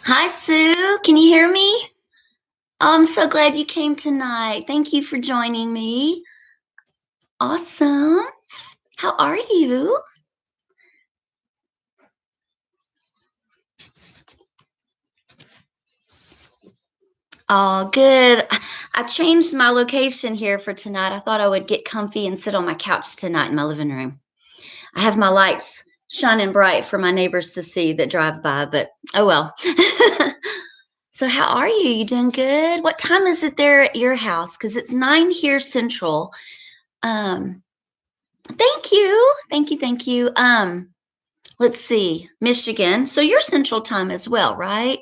Hi, Sue. Can you hear me? Oh, I'm so glad you came tonight. Thank you for joining me. Awesome. How are you? Oh, good. I changed my location here for tonight. I thought I would get comfy and sit on my couch tonight in my living room. I have my lights shining bright for my neighbors to see that drive by, but oh well. So, how are you? You doing good? What time is it there at your house? Because it's 9 here central. Um, Thank you. Thank you. Thank you. Let's see. Michigan. So you're Central Time as well, right?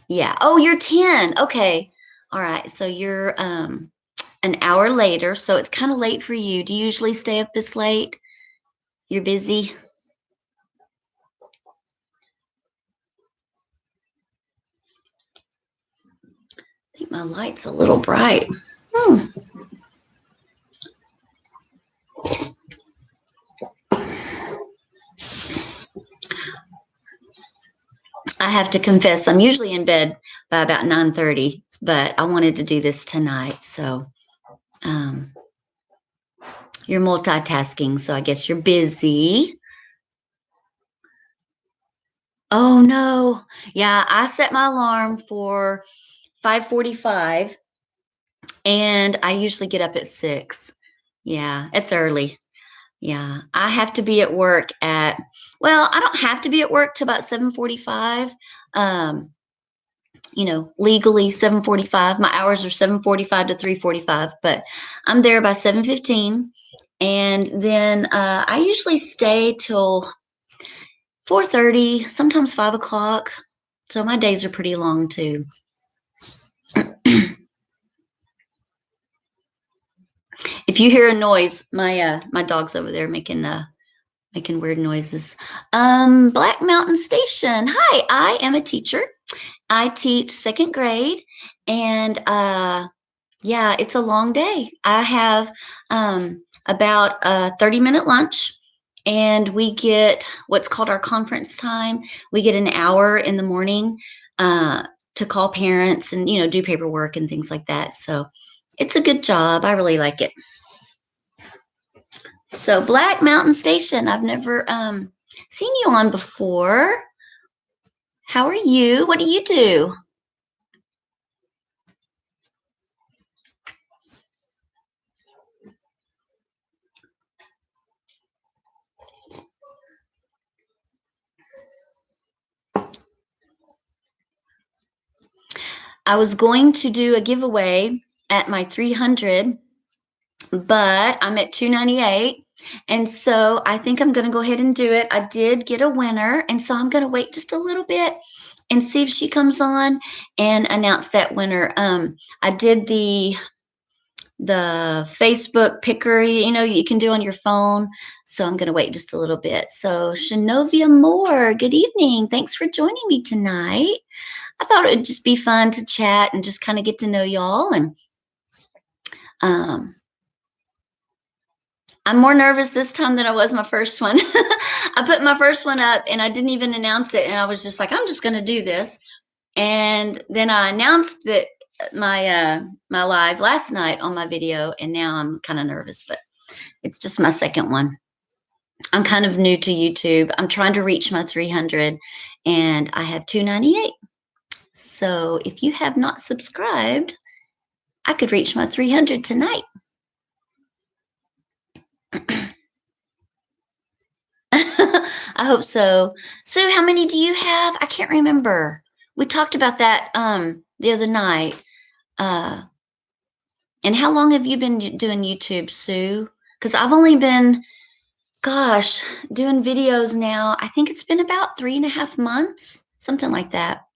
Yeah. Oh, you're 10. Okay. All right. So you're an hour later, so it's kind of late for you. Do you usually stay up this late? You're busy? I think my light's a little bright. Hmm. I have to confess, I'm usually in bed by about 9:30, but I wanted to do this tonight. So um, you're multitasking, so I guess you're busy. Oh no. Yeah, I set my alarm for 5:45 and I usually get up at 6. Yeah, it's early. Yeah. I have to be at work at well, I don't have to be at work till about 7:45. Um, legally 7:45. My hours are 7:45 to 3:45, but I'm there by 7:15 and then I usually stay till 4:30, sometimes 5 o'clock. So my days are pretty long too. If you hear a noise, my dog's over there making weird noises. Black Mountain Station. Hi, I am a teacher. I teach second grade, and yeah, it's a long day. I have about a 30-minute lunch, and we get what's called our conference time. We get an hour in the morning uh, to call parents and do paperwork and things like that. So it's a good job. I really like it. So Black Mountain Station, I've never seen you on before. How are you? What do you do? I was going to do a giveaway at my 300, but I'm at 298. And so I think I'm going to go ahead and do it. I did get a winner. And so I'm going to wait just a little bit and see if she comes on and announce that winner. I did the Facebook picker, you can do on your phone. So I'm going to wait just a little bit. So Shanovia Moore, good evening. Thanks for joining me tonight. I thought it would just be fun to chat and just kind of get to know y'all. And um, I'm more nervous this time than I was my first one. I put my first one up and I didn't even announce it. And I was just like, I'm just going to do this. And then I announced that my live last night on my video, and now I'm kind of nervous, but it's just my second one. I'm kind of new to YouTube. I'm trying to reach my 300 and I have 298. So if you have not subscribed, I could reach my 300 tonight. I hope so. Sue, how many do you have? I can't remember. We talked about that the other night. Uh and how long have you been doing YouTube, Sue? Because I've only been, gosh, doing videos now. I think it's been about 3.5 months, something like that.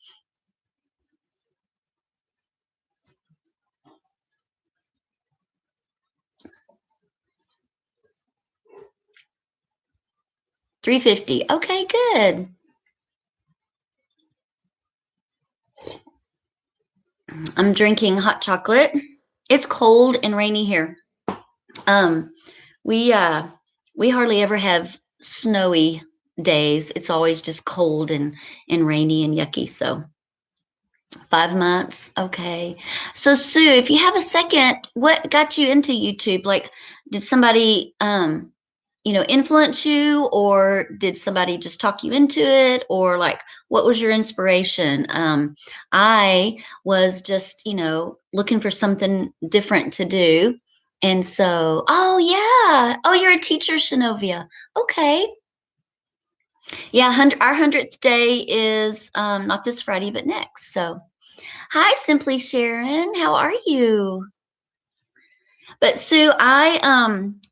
350. Okay, good. I'm drinking hot chocolate. It's cold and rainy here. Um, we uh, we hardly ever have snowy days. It's always just cold and rainy and yucky. So 5 months, okay. So Sue, if you have a second, what got you into YouTube? Like, did somebody influence you, or did somebody just talk you into it, or like what was your inspiration? I was just looking for something different to do, and so oh yeah, oh you're a teacher, Shinovia. Okay, yeah, our 100th day is not this Friday but next. So hi, Simply Sharon, how are you? But Sue, I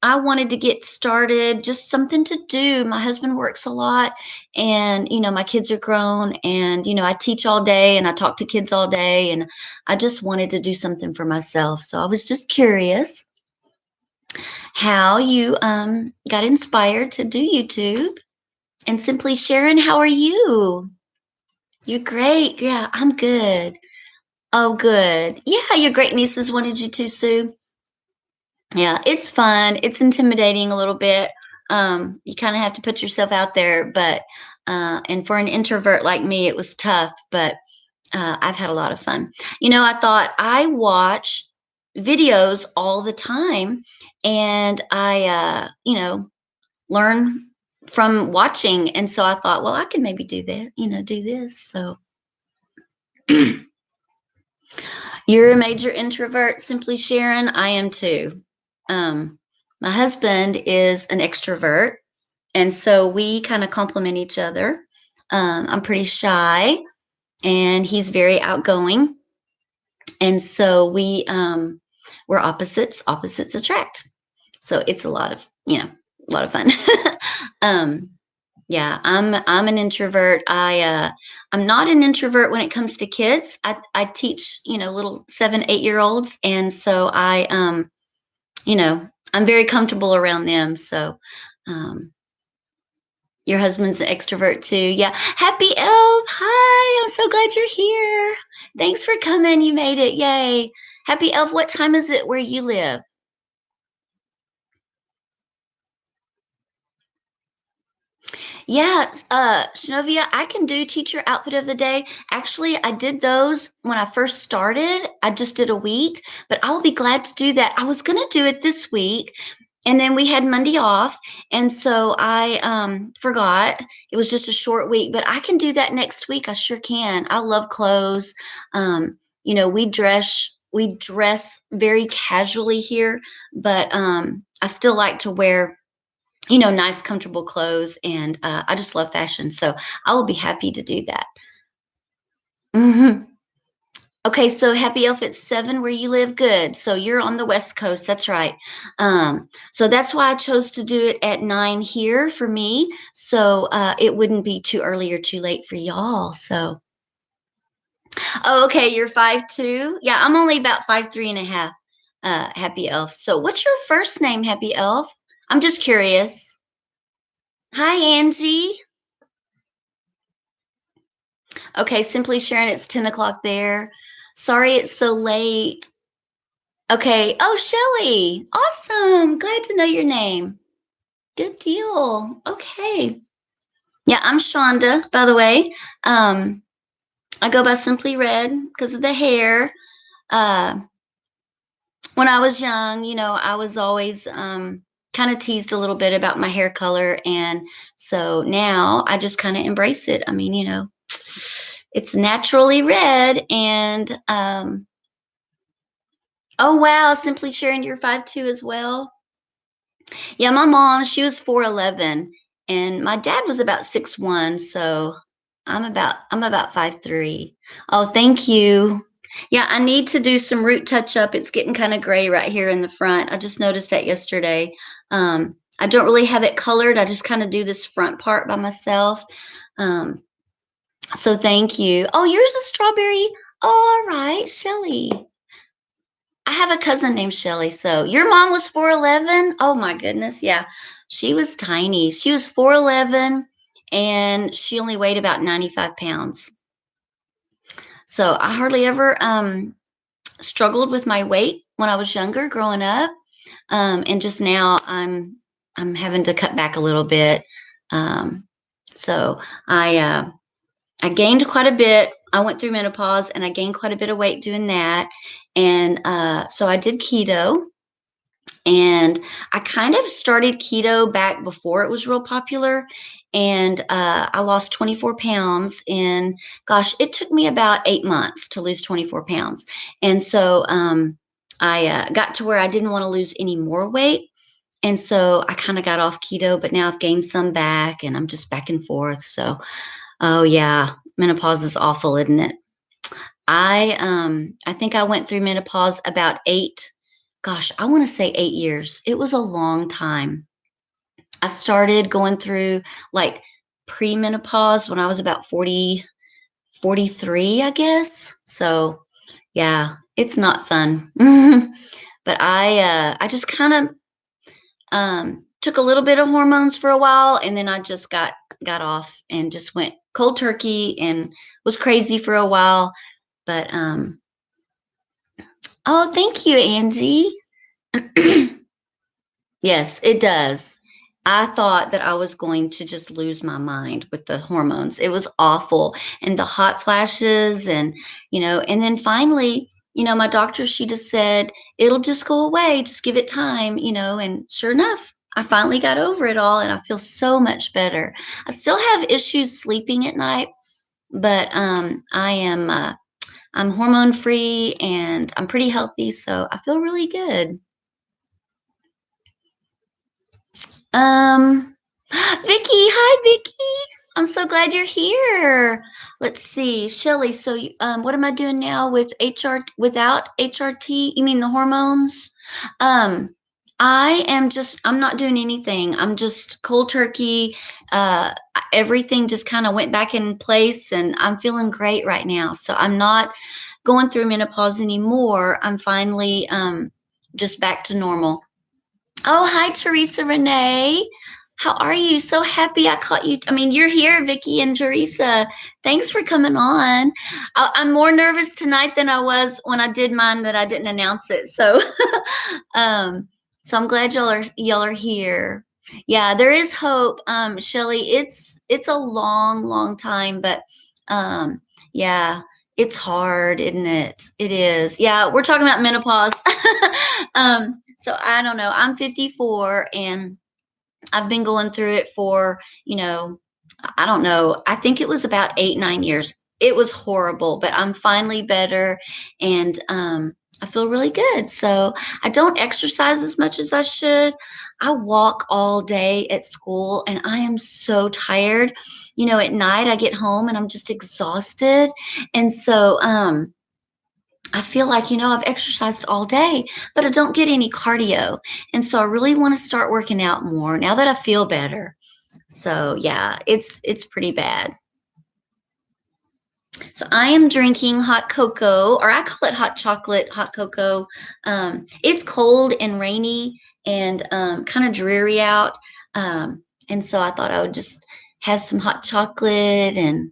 wanted to get started, just something to do. My husband works a lot, and my kids are grown, and I teach all day and I talk to kids all day, and I just wanted to do something for myself. So I was just curious how you got inspired to do YouTube. And Simply Sharon, how are you? You're great. Yeah, I'm good. Oh, good. Yeah, your great nieces wanted you to, Sue. Yeah, it's fun. It's intimidating a little bit. You kind of have to put yourself out there, but and for an introvert like me, it was tough, but I've had a lot of fun. I thought I watch videos all the time, and I learn from watching. And so I thought, well, I can maybe do that, do this. So you're a major introvert, Simply Sharon. I am too. Um, my husband is an extrovert, and so we kind of complement each other. I'm pretty shy, and he's very outgoing, and so we're opposites. Opposites attract. So it's a lot of fun. um, yeah, I'm an introvert. I'm not an introvert when it comes to kids. I teach little 7, 8 year olds, and so I'm very comfortable around them. So um, your husband's an extrovert too. Yeah. Happy Elf. Hi. I'm so glad you're here. Thanks for coming. You made it. Yay. Happy Elf. What time is it where you live? Yeah, Shinovia, I can do teacher outfit of the day. Actually, I did those when I first started. I just did a week, but I'll be glad to do that. I was going to do it this week, and then we had Monday off, and so I forgot. It was just a short week, but I can do that next week. I sure can. I love clothes. We dress very casually here, but I still like to wear nice, comfortable clothes. And I just love fashion. So I will be happy to do that. Hmm. Okay, so Happy Elf at 7 where you live. Good. So you're on the West Coast. That's right. So that's why I chose to do it at 9 here for me. So it wouldn't be too early or too late for y'all. So, oh, okay, you're 5'2". Yeah, I'm only about 5'3.5", Happy Elf. So what's your first name, Happy Elf? I'm just curious. Hi, Angie. Okay, Simply Sharon, it's 10 o'clock there. Sorry it's so late. Okay. Oh, Shelly. Awesome. Glad to know your name. Good deal. Okay. Yeah, I'm Shonda, by the way. Um, I go by Simply Red because of the hair. Uh, when I was young, I was always kind of teased a little bit about my hair color. And so now I just kind of embrace it. I mean, it's naturally red. And oh, wow. Simply sharing your 5'2" as well. Yeah, my mom, she was 4'11", and my dad was about 6'1", so I'm about 5'3". Oh, thank you. Yeah, I need to do some root touch up. It's getting kind of gray right here in the front. I just noticed that yesterday. I don't really have it colored. I just kind of do this front part by myself. Um, so thank you. Oh, yours is strawberry. Oh, all right, Shelly. I have a cousin named Shelly. So your mom was 4'11". Oh my goodness. Yeah. She was tiny. She was 4'11", and she only weighed about 95 pounds. So I hardly ever struggled with my weight when I was younger growing up. And just now I'm having to cut back a little bit. Um, so I gained quite a bit. I went through menopause and I gained quite a bit of weight doing that. And so I did keto, and I kind of started keto back before it was real popular. And I lost 24 pounds in, gosh, it took me about 8 months to lose 24 pounds. And so I got to where I didn't want to lose any more weight. And so I kind of got off keto, but now I've gained some back and I'm just back and forth. So, oh yeah, menopause is awful, isn't it? I think I went through menopause about gosh, I want to say 8 years. It was a long time. I started going through like premenopause when I was about 40, 43, I guess. So yeah, it's not fun. But I just kind of took a little bit of hormones for a while, and then I just got off and just went cold turkey and was crazy for a while. But oh, thank you, Angie. Yes, it does. I thought that I was going to just lose my mind with the hormones. It was awful. And the hot flashes and then finally, my doctor, she just said, it'll just go away. Just give it time. And sure enough, I finally got over it all and I feel so much better. I still have issues sleeping at night, but I'm hormone free and I'm pretty healthy, so I feel really good. Um, Vicky, hi Vicky. I'm so glad you're here. Let's see, Shelly. So, what am I doing now with without HRT? You mean the hormones? Um, I'm not doing anything. I'm just cold turkey. Uh, Everything just kind of went back in place, and I'm feeling great right now. So I'm not going through menopause anymore. I'm finally just back to normal. Oh, hi, Teresa Renee. How are you? So happy I caught you. I mean, you're here, Vicky and Teresa. Thanks for coming on. I'm more nervous tonight than I was when I did mine that I didn't announce it. So, um, so I'm glad y'all are here. Yeah, there is hope, Shelly. It's a long, long time, but um, yeah, it's hard, isn't it? It is. Yeah, we're talking about menopause. So I don't know. I'm 54 and I've been going through it for, I don't know. I think it was about 8, 9 years. It was horrible, but I'm finally better and I feel really good. So I don't exercise as much as I should. I walk all day at school and I am so tired. At night I get home and I'm just exhausted. And so, I feel like, I've exercised all day, but I don't get any cardio. And so I really want to start working out more now that I feel better. So yeah, it's pretty bad. So I am drinking hot cocoa, or I call it hot chocolate, hot cocoa. It's cold and rainy and kind of dreary out. And so I thought I would just have some hot chocolate. And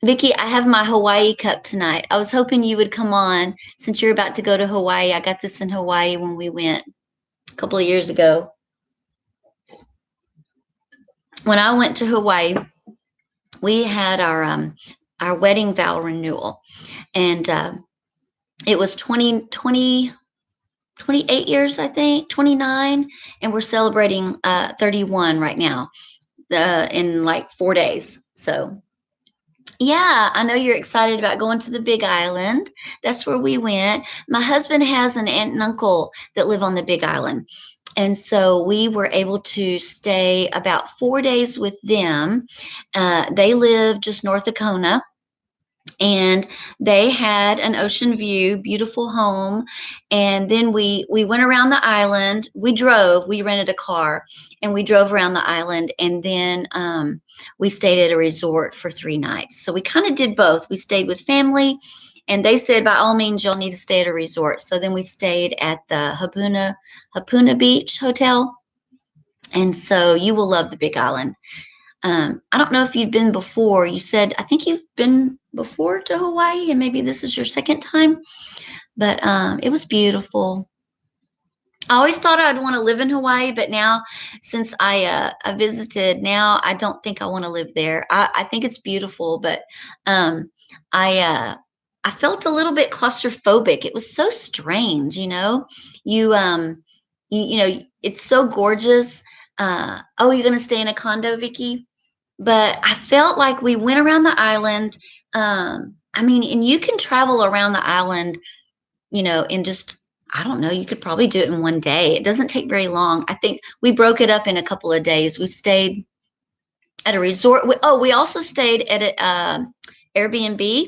Vicky, I have my Hawaii cup tonight. I was hoping you would come on since you're about to go to Hawaii. I got this in Hawaii when we went a couple of years ago. When I went to Hawaii, we had our wedding vow renewal, and it was 28 years, I think, 29, and we're celebrating 31 right now in like 4 days. So yeah, I know you're excited about going to the Big Island. That's where we went. My husband has an aunt and uncle that live on the Big Island. And so we were able to stay about 4 days with them. They live just north of Kona, and they had an ocean view, beautiful home. And then we went around the island. We rented a car and we drove around the island, and then we stayed at a resort for 3 nights. So we kind of did both. We stayed with family, and they said by all means you'll need to stay at a resort. So then we stayed at the Hapuna Beach Hotel. And so you will love the Big Island. I don't know if you've been before. You said, I think you've been before to Hawaii, and maybe this is your second time, but it was beautiful. I always thought I'd want to live in Hawaii, but now since I visited, now I don't think I want to live there. I think it's beautiful, but um, I felt a little bit claustrophobic. It was so strange, you know. You you know, it's so gorgeous. Oh, you're gonna stay in a condo, Vicky? But I felt like we went around the island. I mean, and you can travel around the island, you know, in just, I don't know, you could probably do it in one day. It doesn't take very long. I think we broke it up in a couple of days. We stayed at a resort. We also stayed at an Airbnb,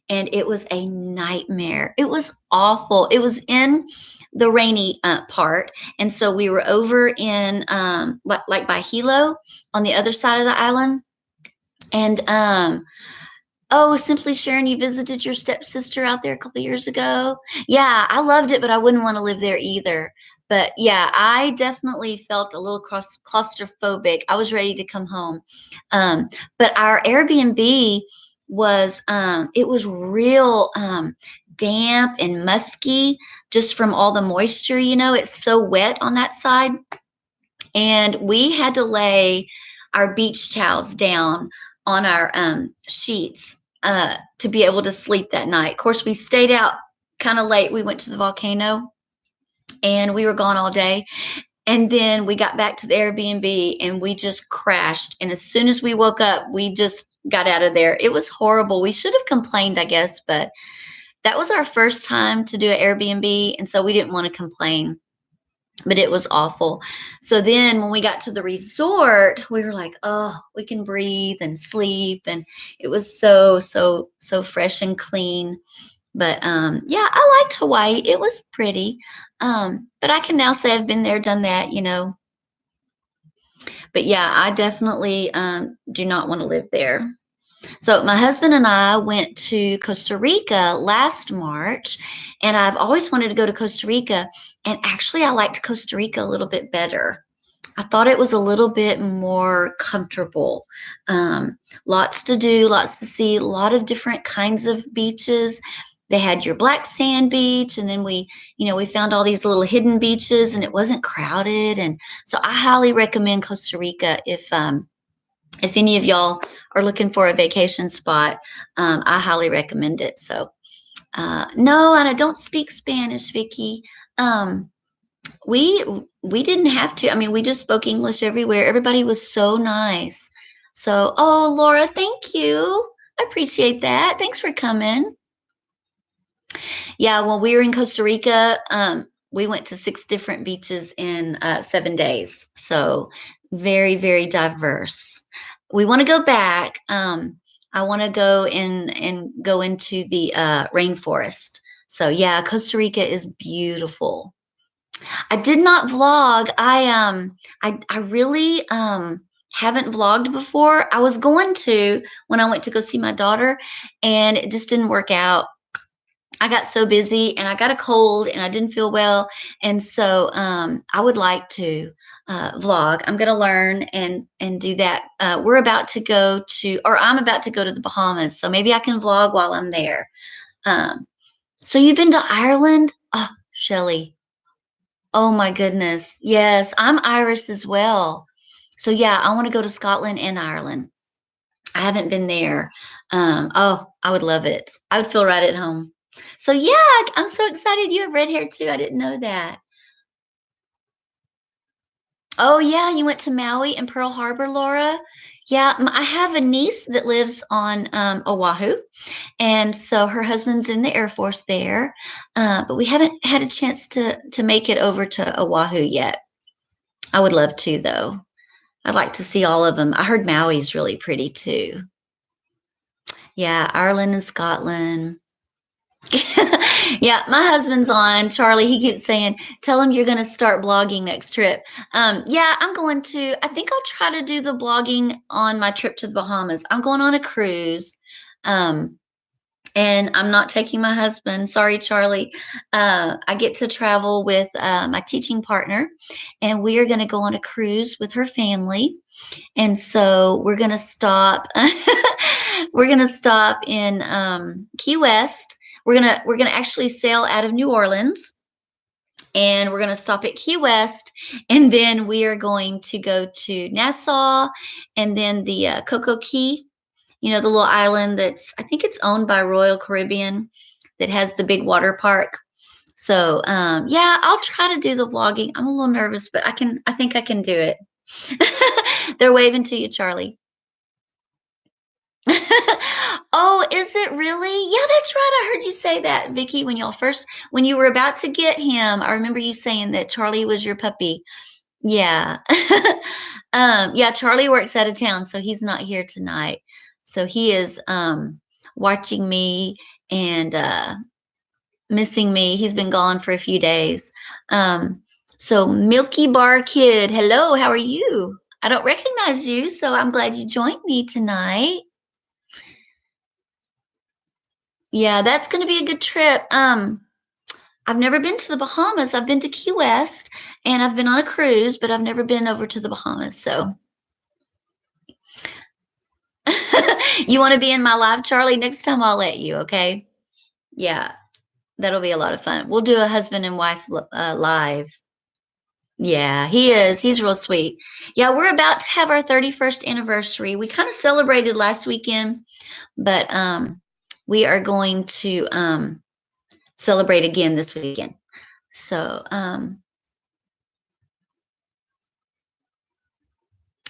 and it was a nightmare. It was awful. It was in the rainy part. And so we were over in like by Hilo on the other side of the island. And oh, Simply Sharon, you visited your stepsister out there a couple years ago. Yeah, I loved it, but I wouldn't want to live there either. But yeah, I definitely felt a little claustrophobic. I was ready to come home. Um, but our Airbnb was it was real damp and musky just from all the moisture, you know, it's so wet on that side. And we had to lay our beach towels down on our sheets to be able to sleep that night. Of course, we stayed out kind of late. We went to the volcano and we were gone all day. And then we got back to the Airbnb and we just crashed. And as soon as we woke up, we just got out of there. It was horrible. We should have complained, I guess, but that was our first time to do an Airbnb. And so we didn't want to complain, but it was awful. So then when we got to the resort, we were like, oh, we can breathe and sleep. And it was so fresh and clean. But yeah, I liked Hawaii. It was pretty. But I can now say I've been there, done that, you know. But yeah, I definitely do not want to live there. So my husband and I went to Costa Rica last March, and I've always wanted to go to Costa Rica. And actually, I liked Costa Rica a little bit better. I thought it was a little bit more comfortable. Lots to do, lots to see, a lot of different kinds of beaches. They had your black sand beach, and then we found all these little hidden beaches, and it wasn't crowded. And so I highly recommend Costa Rica if any of y'all are looking for a vacation spot. I highly recommend it. So no, and I don't speak Spanish, Vicky. Um, we we didn't have to. I mean, we just spoke English everywhere. Everybody was so nice. So, oh, Laura, thank you. I appreciate that. Thanks for coming. Yeah, when we were in Costa Rica, we went to 6 different beaches in 7 days. So very diverse. We want to go back. I want to go and go into the rainforest. So yeah, Costa Rica is beautiful. I did not vlog. I really haven't vlogged before. I was going to when I went to go see my daughter, and it just didn't work out. I got so busy and I got a cold and I didn't feel well. And so I would like to vlog. I'm going to learn and do that. We're about to go to, or I'm about to go to the Bahamas. So maybe I can vlog while I'm there. Um, so you've been to Ireland? Oh, Shelley. Oh my goodness. Yes, I'm Irish as well. So yeah, I want to go to Scotland and Ireland. I haven't been there. Oh, I would love it. I would feel right at home. So yeah, I'm so excited you have red hair too. I didn't know that. Oh yeah, you went to Maui and Pearl Harbor, Laura. Yeah, I have a niece that lives on Oahu, and so her husband's in the Air Force there. But we haven't had a chance to make it over to Oahu yet. I would love to though. I'd like to see all of them. I heard Maui's really pretty too. Yeah, Ireland and Scotland. Yeah, my husband's on. Charlie, he keeps saying, tell him you're going to start blogging next trip. Yeah, I'm going to. I think I'll try to do the blogging on my trip to the Bahamas. I'm going on a cruise. Um, and I'm not taking my husband. Sorry, Charlie. I get to travel with my teaching partner, and we are going to go on a cruise with her family. And so we're going to stop. We're gonna stop in Key West. We're gonna actually sail out of New Orleans, and we're gonna stop at Key West, and then we are going to go to Nassau, and then the Coco Key. The little island that's, I think it's owned by Royal Caribbean, that has the big water park. So yeah, I'll try to do the vlogging. I'm a little nervous, but I think I can do it. They're waving to you, Charlie. Oh, is it really? Yeah, that's right. I heard you say that, Vicky, when you were about to get him. I remember you saying that Charlie was your puppy. Yeah. Yeah, Charlie works out of town, so he's not here tonight. So he is watching me and missing me. He's been gone for a few days. So Milky Bar Kid, hello, how are you? I don't recognize you, so I'm glad you joined me tonight. Yeah, that's going to be a good trip. I've never been to the Bahamas. I've been to Key West and I've been on a cruise, but I've never been over to the Bahamas. So you want to be in my live, Charlie? Next time I'll let you, okay? Yeah, that'll be a lot of fun. We'll do a husband and wife live. Yeah, he is. He's real sweet. Yeah, we're about to have our 31st anniversary. We kind of celebrated last weekend, but we are going to celebrate again this weekend. So,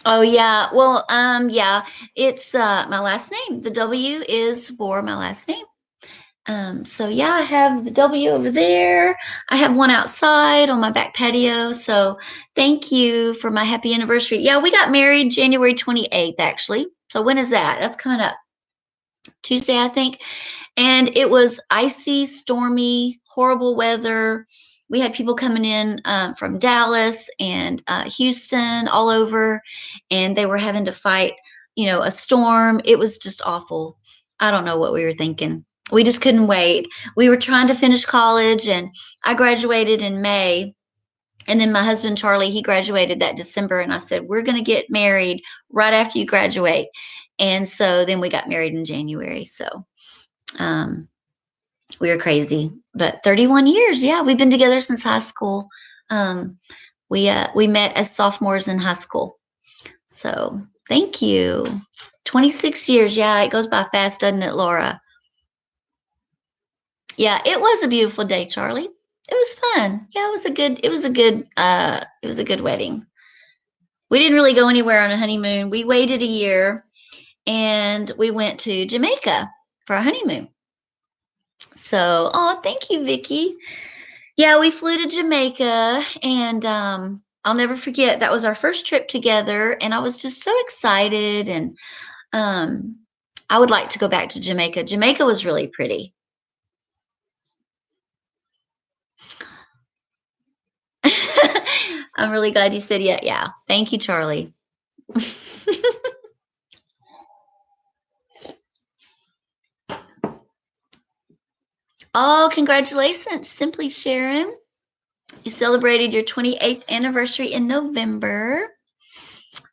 oh yeah, well, yeah, it's my last name. The W is for my last name. So yeah, I have the W over there. I have one outside on my back patio. So thank you for my happy anniversary. Yeah, we got married January 28th, actually. So when is that? That's coming up Tuesday, I think. And it was icy, stormy, horrible weather. We had people coming in from Dallas and Houston, all over, and they were having to fight, a storm. It was just awful. I don't know what we were thinking. We just couldn't wait. We were trying to finish college, and I graduated in May. And then my husband, Charlie, he graduated that December. And I said, we're going to get married right after you graduate. And so then we got married in January. So um, we were crazy, but 31 years. Yeah, we've been together since high school. Um, we met as sophomores in high school. So thank you. 26 years. Yeah, it goes by fast, doesn't it, Laura? Yeah, it was a beautiful day, Charlie. It was fun. Yeah, it was a good wedding. We didn't really go anywhere on a honeymoon. We waited a year and we went to Jamaica for our honeymoon. So, oh, thank you, Vicky. Yeah, we flew to Jamaica, and I'll never forget that was our first trip together, and I was just so excited, and um, I would like to go back to Jamaica. Jamaica was really pretty. I'm really glad you said yeah. Yeah, thank you, Charlie. Oh, congratulations, Simply Sharon. You celebrated your 28th anniversary in November.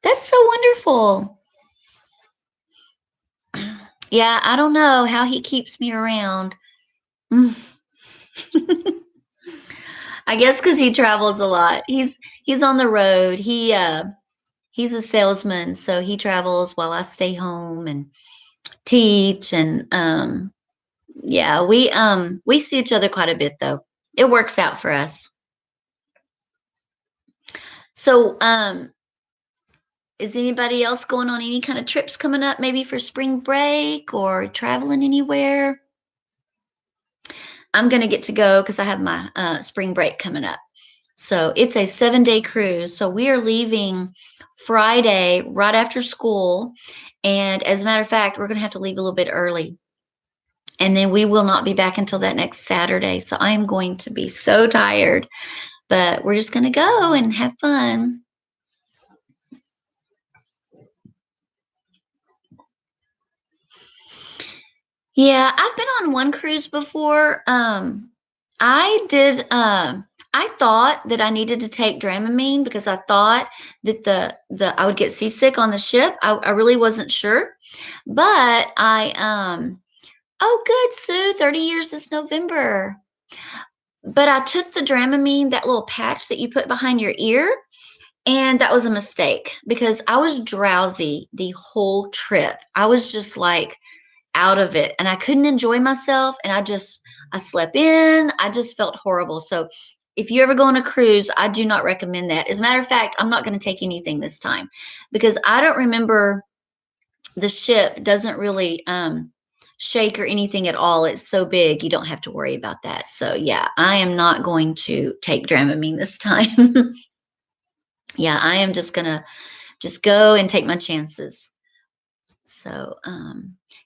That's so wonderful. Yeah, I don't know how he keeps me around. I guess because he travels a lot. He's on the road. He's a salesman, so he travels while I stay home and teach. And yeah, we see each other quite a bit though. It works out for us. So is anybody else going on any kind of trips coming up, maybe for spring break or traveling anywhere? I'm gonna get to go because I have my spring break coming up. So it's a 7-day cruise. So we are leaving Friday right after school. And as a matter of fact, we're going to have to leave a little bit early. And then we will not be back until that next Saturday. So I am going to be so tired, but we're just going to go and have fun. Yeah, I've been on one cruise before. I did I thought that I needed to take Dramamine because I thought that the I would get seasick on the ship. I really wasn't sure, but oh good, Sue, 30 years this November. But I took the Dramamine, that little patch that you put behind your ear, and that was a mistake because I was drowsy the whole trip. I was just like out of it and I couldn't enjoy myself, and I slept in. I just felt horrible. So if you ever go on a cruise, I do not recommend that. As a matter of fact, I'm not going to take anything this time because I don't remember, the ship doesn't really shake or anything at all. It's so big, you don't have to worry about that. So yeah, I am not going to take Dramamine this time. Yeah, I am just gonna just go and take my chances. So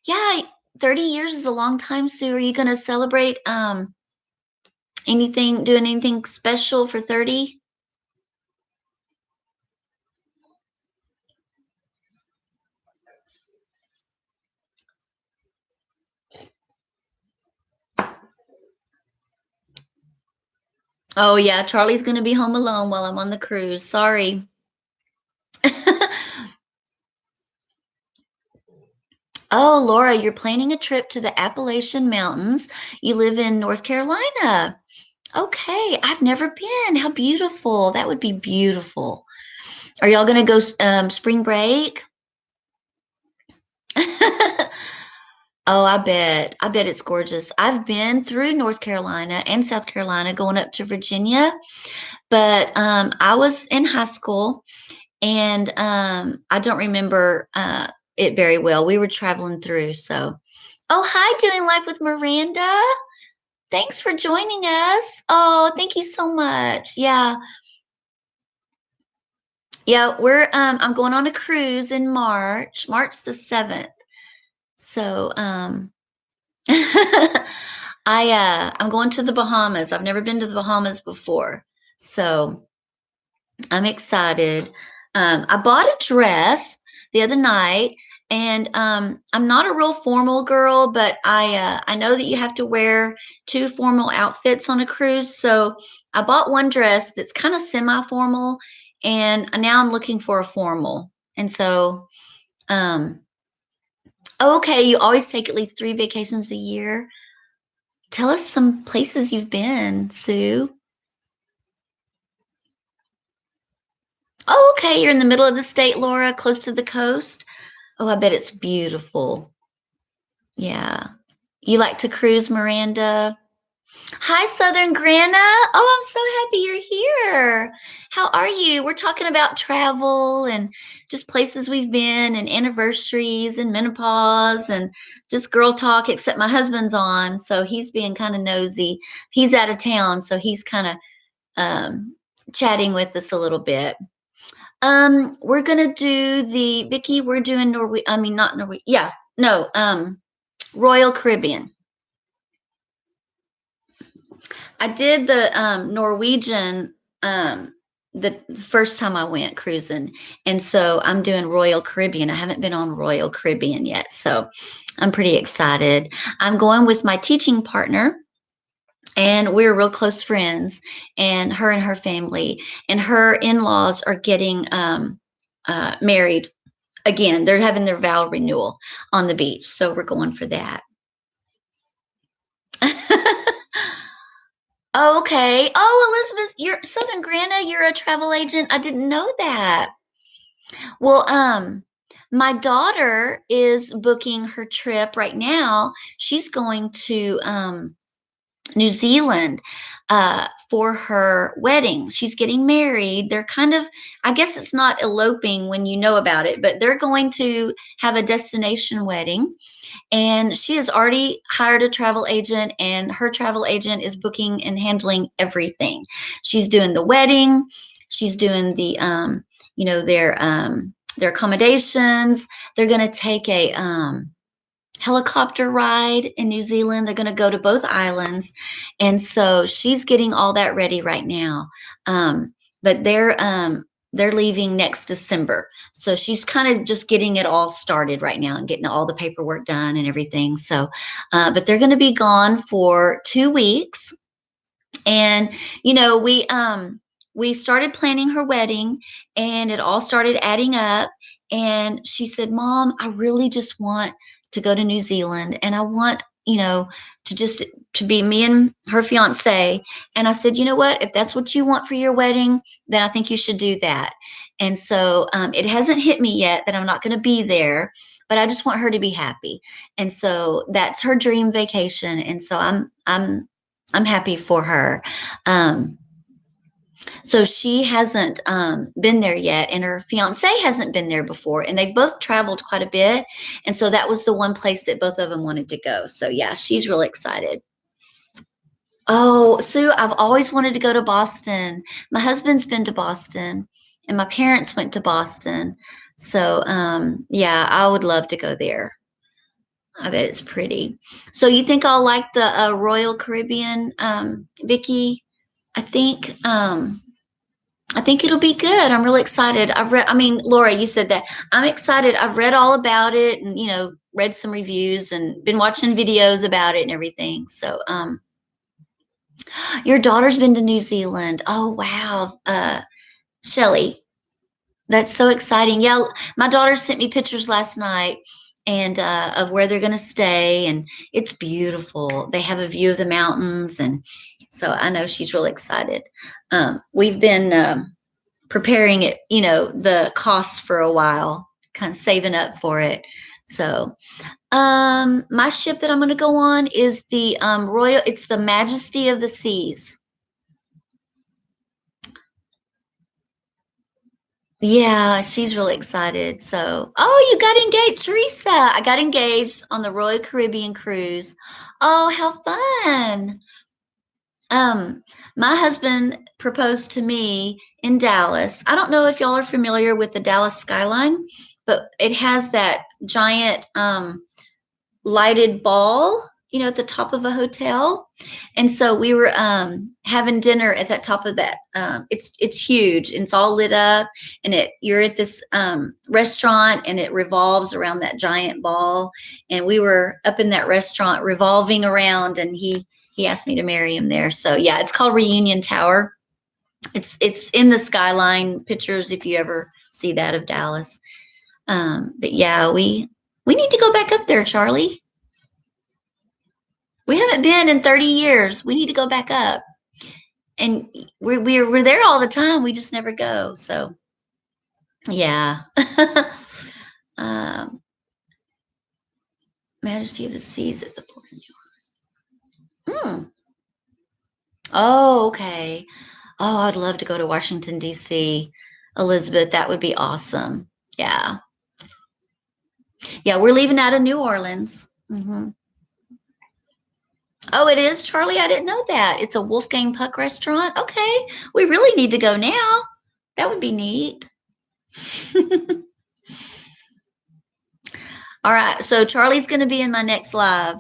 yeah, 30 years is a long time, Sue. Are you gonna celebrate anything, doing anything special for 30? Oh yeah, Charlie's gonna be home alone while I'm on the cruise. Sorry. Oh, Laura, you're planning a trip to the Appalachian Mountains. You live in North Carolina. Okay, I've never been. How beautiful. That would be beautiful. Are y'all gonna go spring break? Oh, I bet. I bet it's gorgeous. I've been through North Carolina and South Carolina going up to Virginia, but I was in high school and I don't remember it very well. We were traveling through, so. Oh, hi, Doing Life with Miranda. Thanks for joining us. Oh, thank you so much. Yeah. Yeah, I'm going on a cruise in March, March the 7th. So, I'm going to the Bahamas. I've never been to the Bahamas before. So, I'm excited. I bought a dress the other night, and I'm not a real formal girl, but I know that you have to wear two formal outfits on a cruise. So I bought one dress that's kind of semi-formal, and now I'm looking for a formal. And so, um, okay, you always take at least 3 vacations a year. Tell us some places you've been, Sue. Oh, okay, you're in the middle of the state, Laura, close to the coast. Oh, I bet it's beautiful. Yeah. You like to cruise, Miranda? Hi, Southern Grana. Oh, I'm so happy you're here. How are you? We're talking about travel and just places we've been and anniversaries and menopause and just girl talk, except my husband's on, so he's being kind of nosy. He's out of town, so he's kind of chatting with us a little bit. We're gonna do the Vicky. We're doing Norway. I mean, not Norway. Yeah, no. Royal Caribbean. I did the Norwegian the first time I went cruising, and so I'm doing Royal Caribbean. I haven't been on Royal Caribbean yet, so I'm pretty excited. I'm going with my teaching partner, and we're real close friends, and her family, and her in-laws are getting married again. They're having their vow renewal on the beach, so we're going for that. Okay. Oh, Elizabeth, you're Southern Grana, you're a travel agent. I didn't know that. Well, my daughter is booking her trip right now. She's going to New Zealand for her wedding. She's getting married. They're kind of, I guess it's not eloping when you know about it, but they're going to have a destination wedding. And she has already hired a travel agent, and her travel agent is booking and handling everything. She's doing the wedding, she's doing the, their accommodations. They're going to take a, helicopter ride in New Zealand. They're going to go to both islands. And so she's getting all that ready right now. But they're leaving next December. So she's kind of just getting it all started right now and getting all the paperwork done and everything. So, but they're going to be gone for 2 weeks. And we started planning her wedding, and it all started adding up. And she said, "Mom, I really just want to go to New Zealand, and I want, to just to be me and her fiance." And I said, "You know what? If that's what you want for your wedding, then I think you should do that." And so it hasn't hit me yet that I'm not going to be there, but I just want her to be happy. And so that's her dream vacation. And so I'm happy for her. Um, so she hasn't been there yet, and her fiance hasn't been there before, and they've both traveled quite a bit. And so that was the one place that both of them wanted to go. So yeah, she's really excited. Oh, Sue, I've always wanted to go to Boston. My husband's been to Boston, and my parents went to Boston. So yeah, I would love to go there. I bet it's pretty. So you think I'll like the Royal Caribbean, Vicky? I think um, I think it'll be good. I'm really excited. I mean, Laura, you said that. I'm excited. I've read all about it, and read some reviews and been watching videos about it and everything. So your daughter's been to New Zealand. Oh wow, Shelly, that's so exciting. Yeah, my daughter sent me pictures last night, and of where they're going to stay, and it's beautiful. They have a view of the mountains, and so I know she's really excited. We've been preparing it, the costs for a while, kind of saving up for it. So my ship that I'm going to go on is the Royal. It's the Majesty of the Seas. Yeah, she's really excited. So, oh, you got engaged, Teresa. I got engaged on the Royal Caribbean cruise. Oh, how fun. Um, my husband proposed to me in Dallas. I don't know if y'all are familiar with the Dallas skyline, but it has that giant lighted ball, at the top of a hotel. And so we were having dinner at that top of that. It's huge, and it's all lit up, and you're at this restaurant, and it revolves around that giant ball. And we were up in that restaurant revolving around, and he asked me to marry him there. So yeah, it's called Reunion Tower. It's in the skyline pictures if you ever see that of Dallas. But yeah, we need to go back up there, Charlie. We haven't been in 30 years. We need to go back up. And we're there all the time. We just never go. So yeah. um, Majesty of the Seas at the port. Mm. Oh, okay. Oh, I'd love to go to Washington, D.C. Elizabeth, that would be awesome. Yeah. Yeah, we're leaving out of New Orleans. Oh, it is, Charlie? I didn't know that. It's a Wolfgang Puck restaurant. Okay. We really need to go now. That would be neat. All right. So Charlie's going to be in my next live.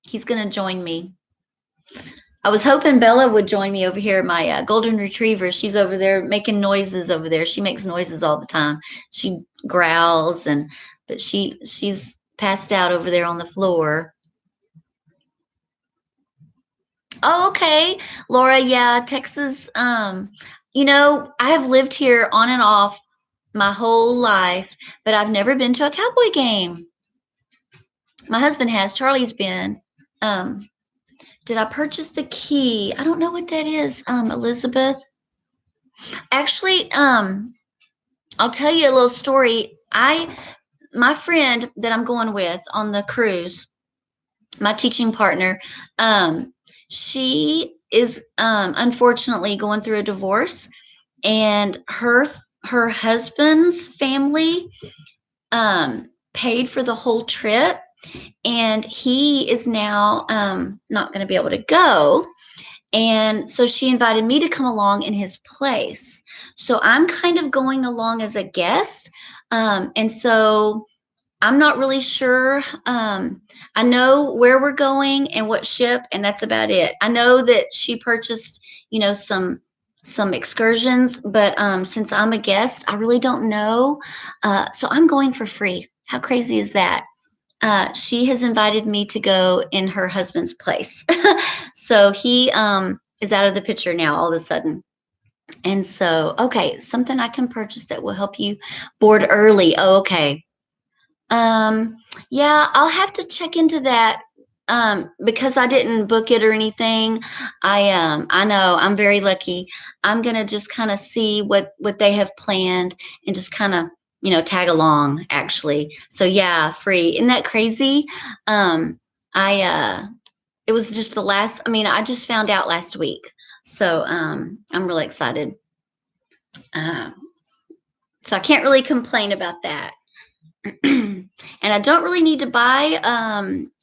He's going to join me. I was hoping Bella would join me over here. My golden retriever, she's over there making noises over there. She makes noises all the time. She growls, but she's passed out over there on the floor. Oh, okay. Laura, yeah, Texas. I have lived here on and off my whole life, but I've never been to a Cowboy game. My husband has. Charlie's been. Um, did I purchase the key? I don't know what that is, Elizabeth. Actually, I'll tell you a little story. My friend that I'm going with on the cruise, my teaching partner, she is unfortunately going through a divorce, and her husband's family paid for the whole trip, and he is now not going to be able to go. And so she invited me to come along in his place. So I'm kind of going along as a guest. And so I'm not really sure. I know where we're going and what ship, and that's about it. I know that she purchased, some excursions, but since I'm a guest, I really don't know. So I'm going for free. How crazy is that? She has invited me to go in her husband's place. So is out of the picture now all of a sudden. And so, okay, something I can purchase that will help you board early. Oh, okay. Um, yeah, I'll have to check into that. Because I didn't book it or anything. I know I'm very lucky. I'm gonna just kind of see what they have planned and just kind of, tag along actually. So yeah, free. Isn't that crazy? I it was just the last, I mean, I just found out last week. So I'm really excited. Uh, so I can't really complain about that. And I don't really need to buy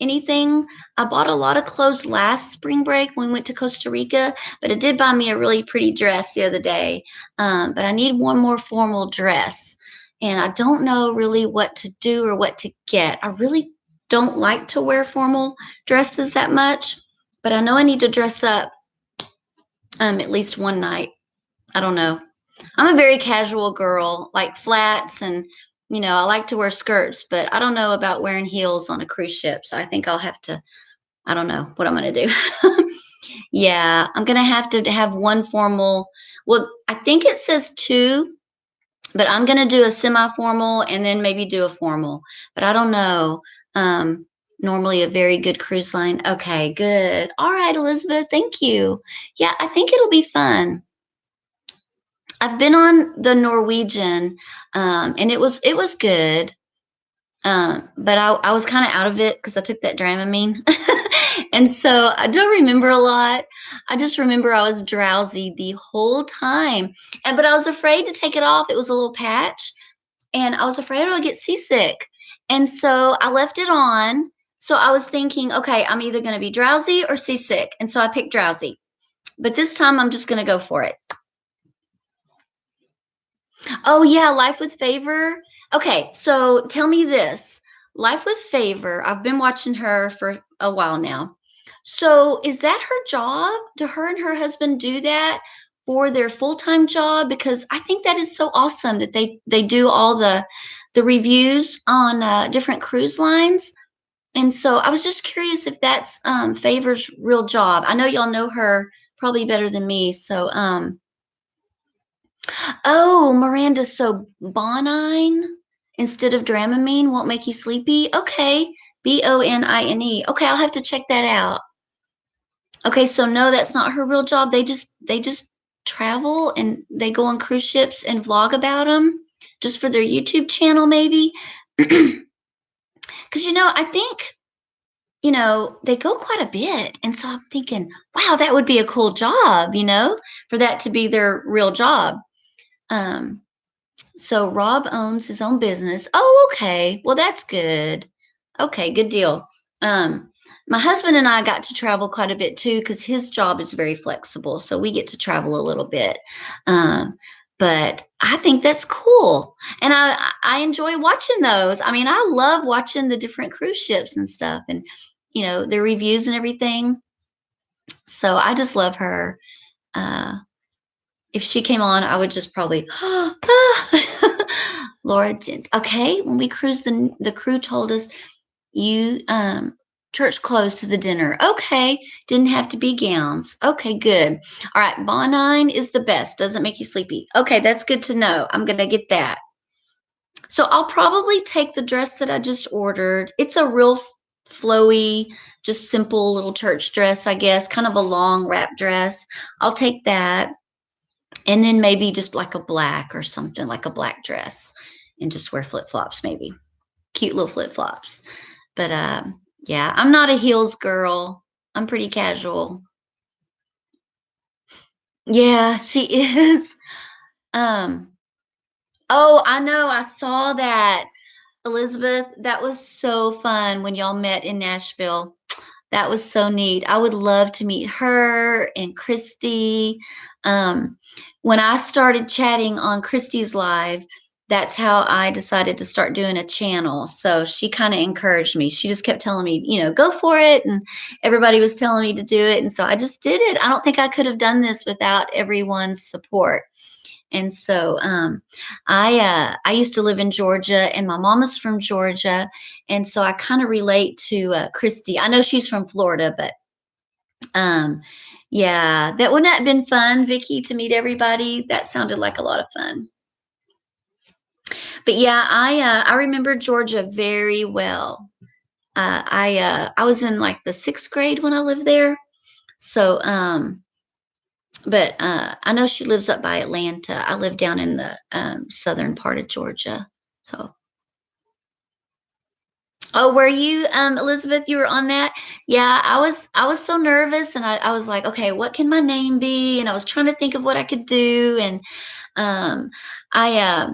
anything. I bought a lot of clothes last spring break when we went to Costa Rica, but it did buy me a really pretty dress the other day. But I need one more formal dress, and I don't know really what to do or what to get. I really don't like to wear formal dresses that much, but I know I need to dress up at least one night. I don't know. I'm a very casual girl, like flats and I like to wear skirts, but I don't know about wearing heels on a cruise ship. So I think I'll have to, I don't know what I'm going to do. Yeah, I'm going to have one formal. Well, I think it says two, but I'm going to do a semi-formal and then maybe do a formal. But I don't know. Normally a very good cruise line. Okay, good. All right, Elizabeth, thank you. Yeah, I think it'll be fun. I've been on the Norwegian, and it was good. But I was kind of out of it because I took that Dramamine, and so I don't remember a lot. I just remember I was drowsy the whole time, and but I was afraid to take it off. It was a little patch, and I was afraid I would get seasick, and so I left it on. So I was thinking, okay, I'm either going to be drowsy or seasick, and so I picked drowsy. But this time I'm just going to go for it. Oh yeah, Life with Favor. Okay, so tell me this. Life with Favor, I've been watching her for a while now. So is that her job? Do her and her husband do that for their full-time job? Because I think that is so awesome that they do all the reviews on different cruise lines. And so I was just curious if that's Favor's real job. I know y'all know her probably better than me. So oh, Miranda, so Bonine instead of Dramamine won't make you sleepy? Okay. Bonine. Okay, I'll have to check that out. Okay, so no, that's not her real job. They just travel and they go on cruise ships and vlog about them just for their YouTube channel maybe. Cuz I think they go quite a bit. And so I'm thinking, wow, that would be a cool job, for that to be their real job. Um So Rob owns his own business. Oh, okay. Well, that's good. Okay, good deal. Um, my husband and I got to travel quite a bit too because his job is very flexible, so we get to travel a little bit. Um, but I think that's cool, and I enjoy watching those. I mean, I love watching the different cruise ships and stuff, and their reviews and everything. So I just love her. Uh, if she came on, I would just probably Laura did. Okay, when we cruised, the crew told us you church clothes to the dinner. Okay, didn't have to be gowns. Okay, good. All right, Bonine is the best. Doesn't make you sleepy. Okay, that's good to know. I'm gonna get that. So I'll probably take the dress that I just ordered. It's a real flowy, just simple little church dress, I guess, kind of a long wrap dress. I'll take that. And then maybe just like a black or something, like a black dress, and just wear flip flops, maybe cute little flip flops. But yeah, I'm not a heels girl. I'm pretty casual. Yeah, she is. Um, oh, I know. I saw that, Elizabeth. That was so fun when y'all met in Nashville. That was so neat. I would love to meet her and Christy. Um, when I started chatting on Christy's live, that's how I decided to start doing a channel. So she kind of encouraged me. She just kept telling me, go for it. And everybody was telling me to do it. And so I just did it. I don't think I could have done this without everyone's support. And so I used to live in Georgia, and my mom is from Georgia, and so I kind of relate to Christy. I know she's from Florida, but Um, yeah, that wouldn't that have been fun, Vicky, to meet everybody? That sounded like a lot of fun. But yeah, I remember Georgia very well. I was in like the sixth grade when I lived there. So but I know she lives up by Atlanta. I live down in the southern part of Georgia. So oh, were you Elizabeth? You were on that? Yeah, I was so nervous and I was like, okay, what can my name be? And I was trying to think of what I could do. And um I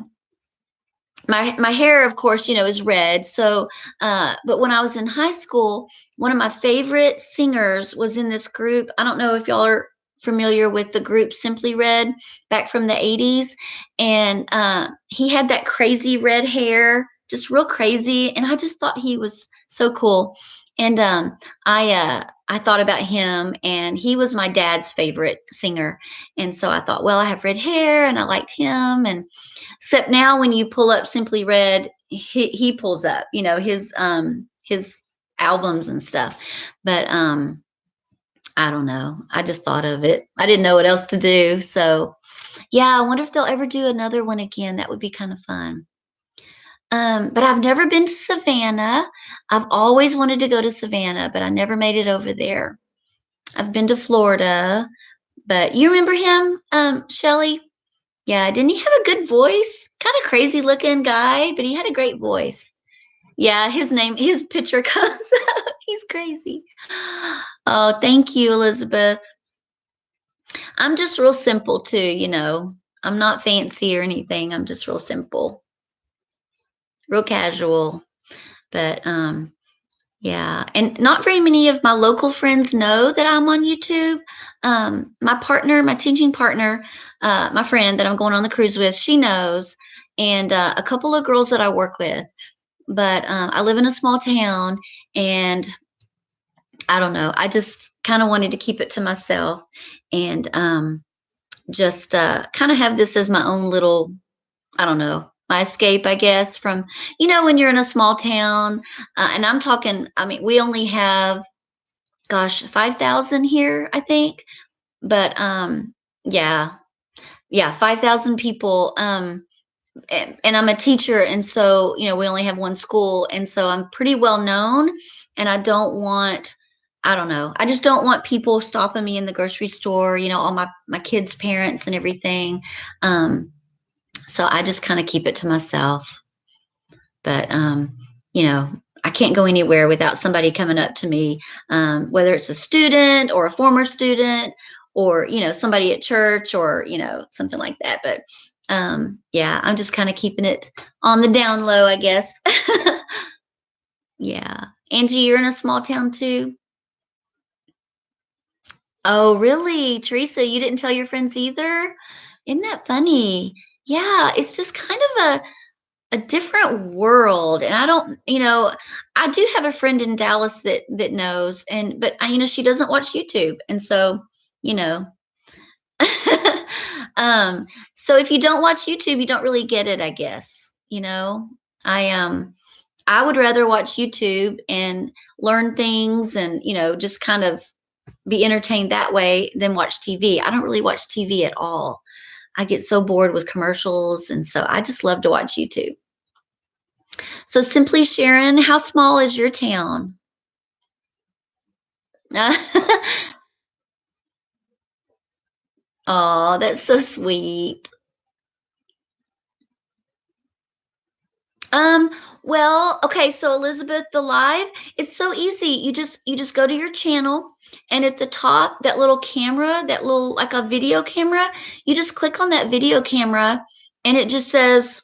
my hair of course is red, so but when I was in high school, one of my favorite singers was in this group. I don't know if y'all are familiar with the group Simply Red, back from the 80s. And he had that crazy red hair, just real crazy, and I just thought he was so cool. And I thought about him, and he was my dad's favorite singer. And so I thought, well, I have red hair and I liked him. And except now when you pull up Simply Red, he pulls up, his albums and stuff. But I don't know. I just thought of it. I didn't know what else to do. So yeah, I wonder if they'll ever do another one again. That would be kind of fun. But I've never been to Savannah. I've always wanted to go to Savannah, but I never made it over there. I've been to Florida, but you remember him, Shelly? Yeah, didn't he have a good voice? Kind of crazy looking guy, but he had a great voice. Yeah, his picture comes up. He's crazy. Oh, thank you, Elizabeth. I'm just real simple too. I'm not fancy or anything. I'm just real simple, real casual. But yeah, and not very many of my local friends know that I'm on YouTube. My teaching partner, my friend that I'm going on the cruise with, she knows, and a couple of girls that I work with. But I live in a small town, and I don't know. I just kind of wanted to keep it to myself, and just kind of have this as my own little, I don't know, my escape, I guess, from, when you're in a small town. And I'm talking, I mean, we only have, gosh, 5,000 here, I think. But yeah, yeah, 5,000 people. And I'm a teacher. And so, we only have one school. And so I'm pretty well known. And I don't know, I just don't want people stopping me in the grocery store, all my kids' parents and everything. So I just kind of keep it to myself. But you know, I can't go anywhere without somebody coming up to me, whether it's a student or a former student, or somebody at church, or something like that. But yeah, I'm just kind of keeping it on the down low, I guess. Yeah. Angie, you're in a small town too? Oh, really? Teresa, you didn't tell your friends either? Isn't that funny? Yeah, it's just kind of a different world. And I do have a friend in Dallas that knows, but she doesn't watch YouTube. And so, you know, um so if you don't watch YouTube, you don't really get it, I guess. I would rather watch YouTube and learn things, and just kind of be entertained that way than watch TV. I don't really watch TV at all. I get so bored with commercials, and so I just love to watch YouTube. So Simply Sharon, how small is your town? Oh, that's so sweet. Um, well, okay, so Elizabeth, the live, it's so easy. You just go to your channel, and at the top, that little camera, that little like a video camera, you just click on that video camera, and it just says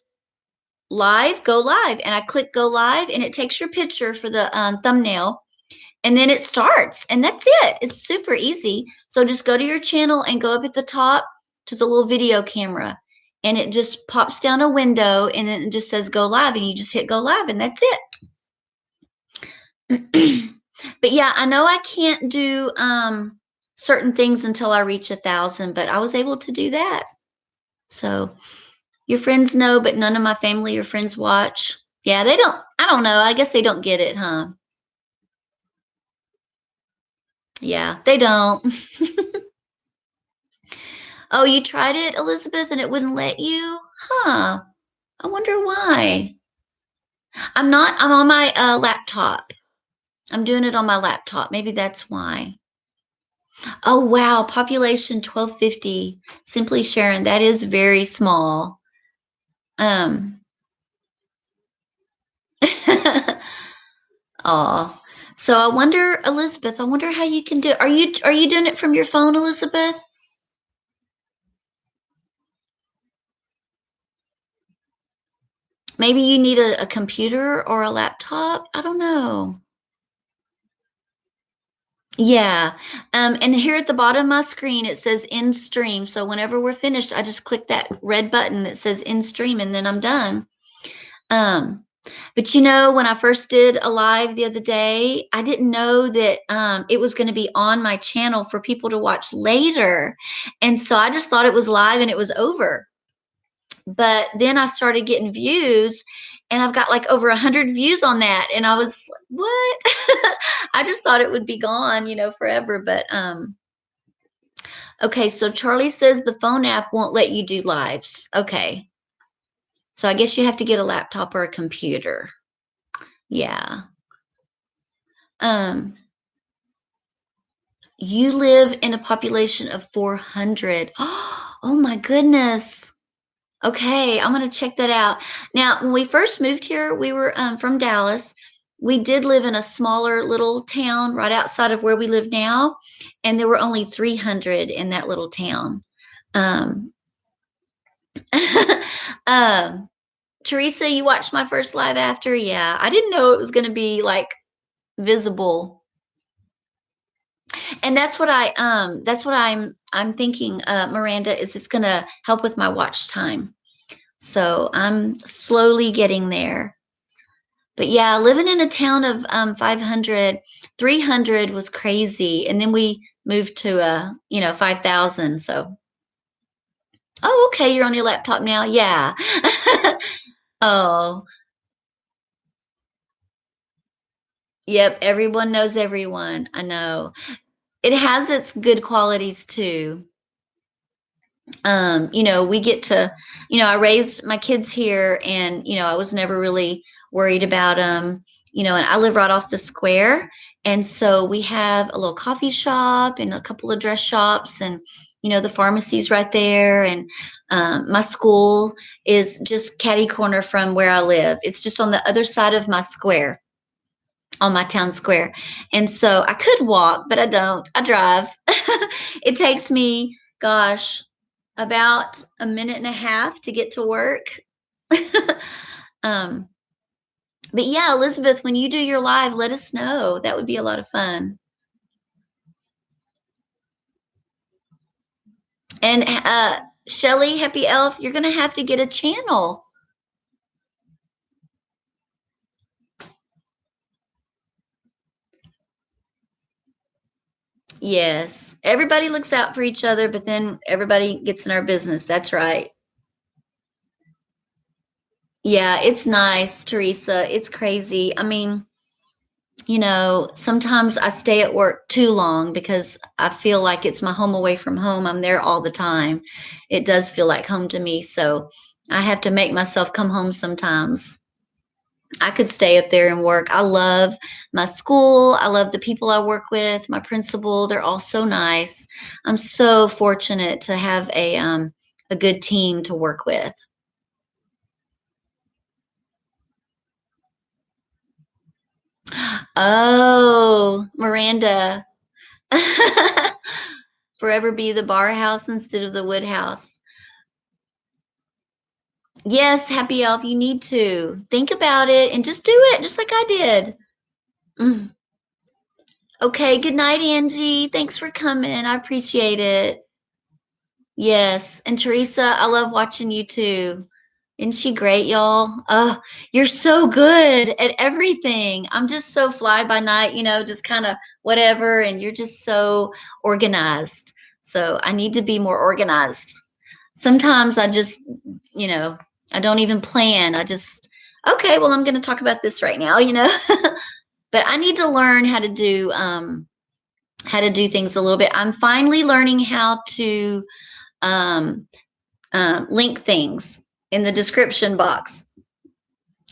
live, go live. And I click go live, and it takes your picture for the thumbnail, and then it starts, and that's it. It's super easy. So just go to your channel and go up at the top to the little video camera, and it just pops down a window, and then it just says go live, and you just hit go live, and that's it. But yeah, I know I can't do certain things until I reach 1,000, but I was able to do that. So your friends know, but none of my family or friends watch. Yeah, they don't. I don't know. I guess they don't get it, huh? Yeah, they don't. Oh, you tried it, Elizabeth, and it wouldn't let you? Huh. I wonder why. I'm on my laptop. I'm doing it on my laptop. Maybe that's why. Oh, wow. Population 1250. Simply Sharon. That is very small. Um, oh. So I wonder, Elizabeth, I wonder how you can do it. Are you doing it from your phone, Elizabeth? Maybe you need a computer or a laptop. I don't know. Yeah. And here at the bottom of my screen, it says end stream. So whenever we're finished, I just click that red button that says end stream and then I'm done. Um, but when I first did a live the other day, I didn't know that it was going to be on my channel for people to watch later. And so I just thought it was live and it was over. But then I started getting views and I've got like over 100 views on that. And I was like, what? I just thought it would be gone, forever. But okay, so Charlie says the phone app won't let you do lives. Okay. So I guess you have to get a laptop or a computer. Yeah. Um, you live in a population of 400. Oh my goodness. Okay, I'm going to check that out. Now, when we first moved here, we were from Dallas. We did live in a smaller little town right outside of where we live now, and there were only 300 in that little town. Um, um, Teresa, you watched my first live after? Yeah, I didn't know it was going to be like visible. And that's what I'm thinking, Miranda, is it's going to help with my watch time. So I'm slowly getting there. But yeah, living in a town of 500, 300 was crazy. And then we moved to 5,000. So, oh, okay, you're on your laptop now. Yeah. Oh, yep. Everyone knows everyone. I know. It has its good qualities too. We get to, I raised my kids here and, I was never really worried about them, and I live right off the square. And so we have a little coffee shop and a couple of dress shops and, the pharmacy's right there. And my school is just catty corner from where I live. It's just on the other side of my square, on my town square. And so I could walk, but I don't. I drive. It takes me, gosh, about a minute and a half to get to work. um, but yeah, Elizabeth, when you do your live, let us know. That would be a lot of fun. And Shelly, Happy Elf, you're going to have to get a channel. Yes. Everybody looks out for each other, but then everybody gets in our business. That's right. Yeah, it's nice, Teresa. It's crazy. I mean, sometimes I stay at work too long because I feel like it's my home away from home. I'm there all the time. It does feel like home to me. So I have to make myself come home sometimes. I could stay up there and work. I love my school. I love the people I work with, my principal. They're all so nice. I'm so fortunate to have a good team to work with. Oh, Miranda. Forever be the bar house instead of the wood house. Yes, Happy Elf, you need to think about it and just do it, just like I did. Mm. Okay, good night, Angie. Thanks for coming. I appreciate it. Yes, and Teresa, I love watching you too. Isn't she great, y'all? Oh, you're so good at everything. I'm just so fly by night, just kind of whatever, and you're just so organized. So I need to be more organized. Sometimes I just, you know, I don't even plan. I just, okay, well, I'm going to talk about this right now, but I need to learn how to do how to do things a little bit. I'm finally learning how to um, link things in the description box.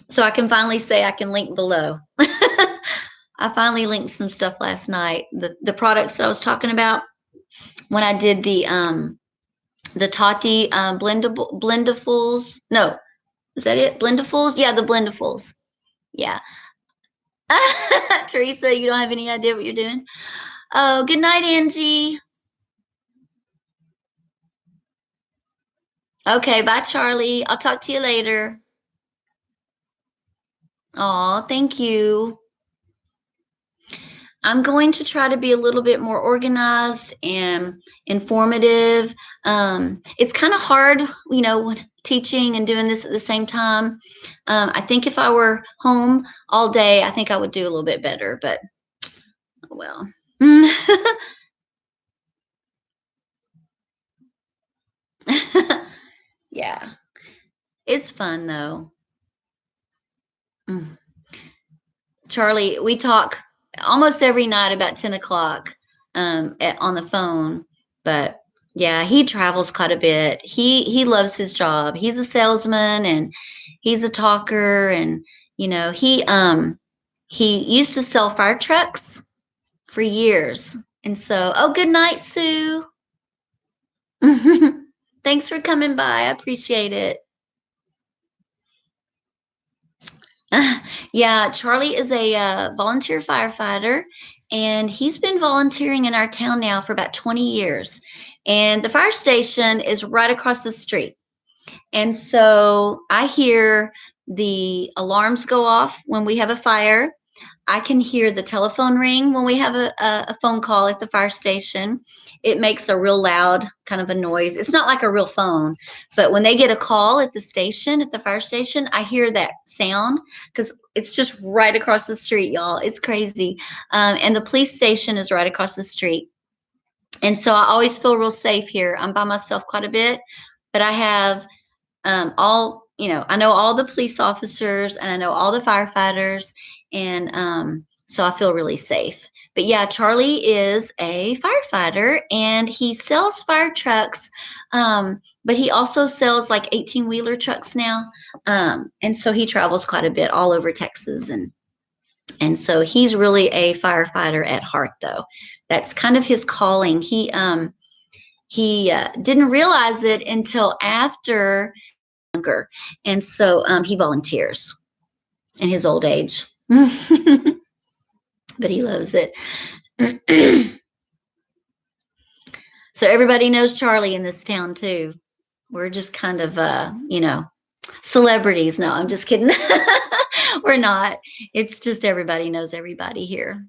So I can finally say I can link below. I finally linked some stuff last night. The products that I was talking about when I did the Tati blendafuls. No, is that it? Blendafuls? Yeah, the blendafuls. Yeah. Teresa, you don't have any idea what you're doing? Oh, good night, Angie. Okay, bye, Charlie. I'll talk to you later. Aw, thank you. I'm going to try to be a little bit more organized and informative. It's kind of hard, teaching and doing this at the same time. I think if I were home all day, I think I would do a little bit better, but oh well. Yeah, it's fun though. Mm. Charlie, we talk almost every night about 10 o'clock on the phone. But yeah, he travels quite a bit. He loves his job. He's a salesman and he's a talker. And, he used to sell fire trucks for years. And so, oh, good night, Sue. Thanks for coming by. I appreciate it. Yeah, Charlie is a volunteer firefighter, and he's been volunteering in our town now for about 20 years. And the fire station is right across the street. And so I hear the alarms go off when we have a fire. I can hear the telephone ring when we have a phone call at the fire station. It makes a real loud kind of a noise. It's not like a real phone, but when they get a call at the station, at the fire station, I hear that sound because it's just right across the street, y'all. It's crazy. And the police station is right across the street. And so I always feel real safe here. I'm by myself quite a bit, but I have I know all the police officers and I know all the firefighters. And so I feel really safe. But yeah, Charlie is a firefighter and he sells fire trucks, but he also sells like 18-wheeler trucks now. And so he travels quite a bit all over Texas. And so he's really a firefighter at heart, though. That's kind of his calling. He didn't realize it until after younger. And so he volunteers in his old age, but he loves it. So everybody knows Charlie in this town too. We're just kind of, celebrities. No, I'm just kidding. We're not. It's just everybody knows everybody here.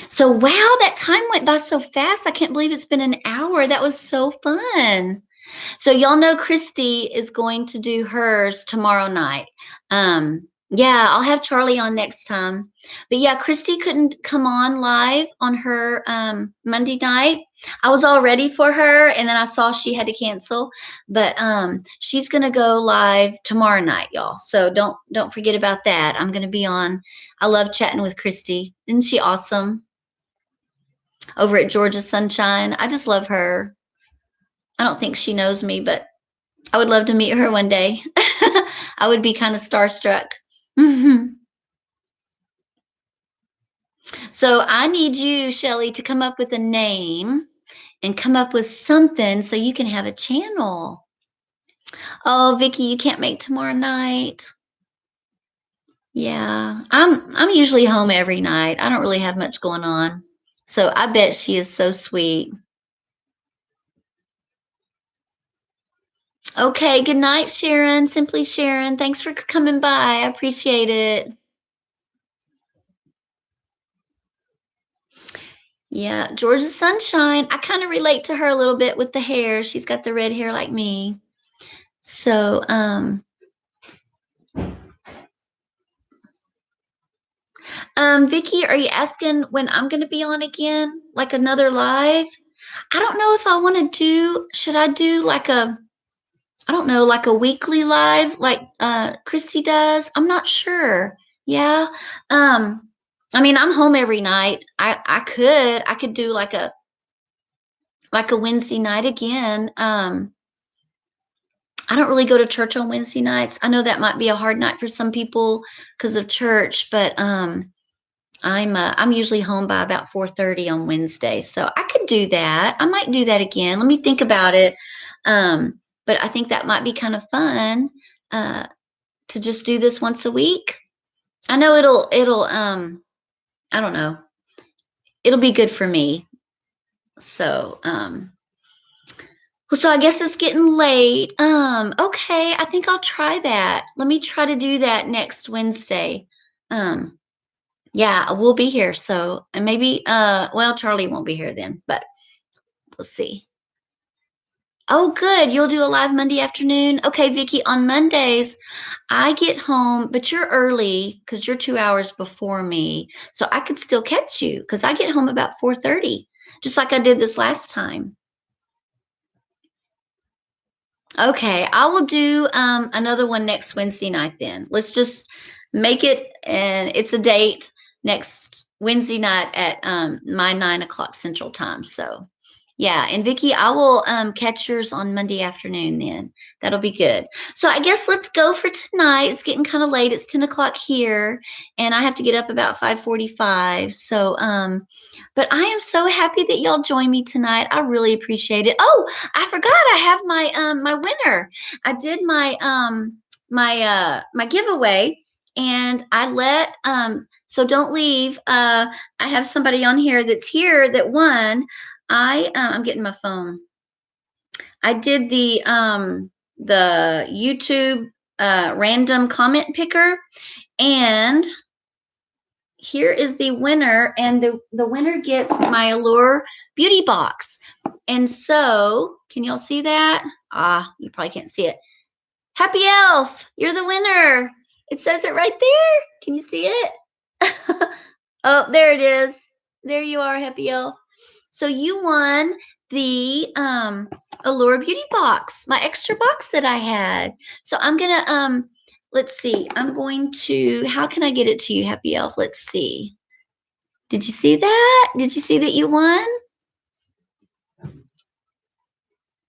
So, wow, that time went by so fast. I can't believe it's been an hour. That was so fun. So y'all know Christy is going to do hers tomorrow night. Yeah, I'll have Charlie on next time. But yeah, Christy couldn't come on live on her Monday night. I was all ready for her and then I saw she had to cancel. But she's gonna go live tomorrow night, y'all. So don't forget about that. I'm gonna be on. I love chatting with Christy. Isn't she awesome? Over at Georgia Sunshine. I just love her. I don't think she knows me, but I would love to meet her one day. I would be kind of starstruck. So I need you, Shelly, to come up with a name and come up with something so you can have a channel. Oh, Vicky, you can't make tomorrow night. Yeah, I'm usually home every night. I don't really have much going on. So I bet she is so sweet. Okay, good night, Sharon. Simply Sharon. Thanks for coming by. I appreciate it. Yeah, Georgia Sunshine. I kind of relate to her a little bit with the hair. She's got the red hair like me. So, Vicky, are you asking when I'm going to be on again? Like another live? I don't know if I want to should I do like I don't know, like a weekly live like Christy does? I'm not sure. Yeah. Um, I mean, I'm home every night. I could do like a Wednesday night again. I don't really go to church on Wednesday nights. I know that might be a hard night for some people because of church, but I'm usually home by about 4:30 on Wednesday, so I could do that. I might do that again. Let me think about it. But I think that might be kind of fun uh, to just do this once a week. I know it'll I don't know. It'll be good for me. So so I guess it's getting late. Okay, I think I'll try that. Let me try to do that next Wednesday. Um, yeah, we'll be here. So, and maybe, well, Charlie won't be here then, but we'll see. Oh, good. You'll do a live Monday afternoon. Okay, Vicky, on Mondays, I get home, but you're early because you're 2 hours before me. So I could still catch you because I get home about 4:30, just like I did this last time. Okay, I will do another one next Wednesday night then. Let's just make it, and it's a date next Wednesday night at my 9 o'clock Central Time. So, yeah, and Vicky, I will catch yours on Monday afternoon then. That'll be good. So, I guess let's go for tonight. It's getting kind of late. It's 10 o'clock here, and I have to get up about 5:45. So, but I am so happy that y'all joined me tonight. I really appreciate it. Oh, I forgot I have my winner. I did my giveaway, and I let so don't leave. I have somebody on here that's here that won. I'm getting my phone. I did the YouTube random comment picker, and here is the winner, and the winner gets my Allure beauty box. And so, can y'all see that? You probably can't see it. Happy Elf, you're the winner. It says it right there. Can you see it? Oh, there it is. There you are, Happy Elf. So you won the Allure beauty box, my extra box that I had. So I'm gonna let's see. I'm going to, how can I get it to you, Happy Elf? Let's see. Did you see that? Did you see that you won?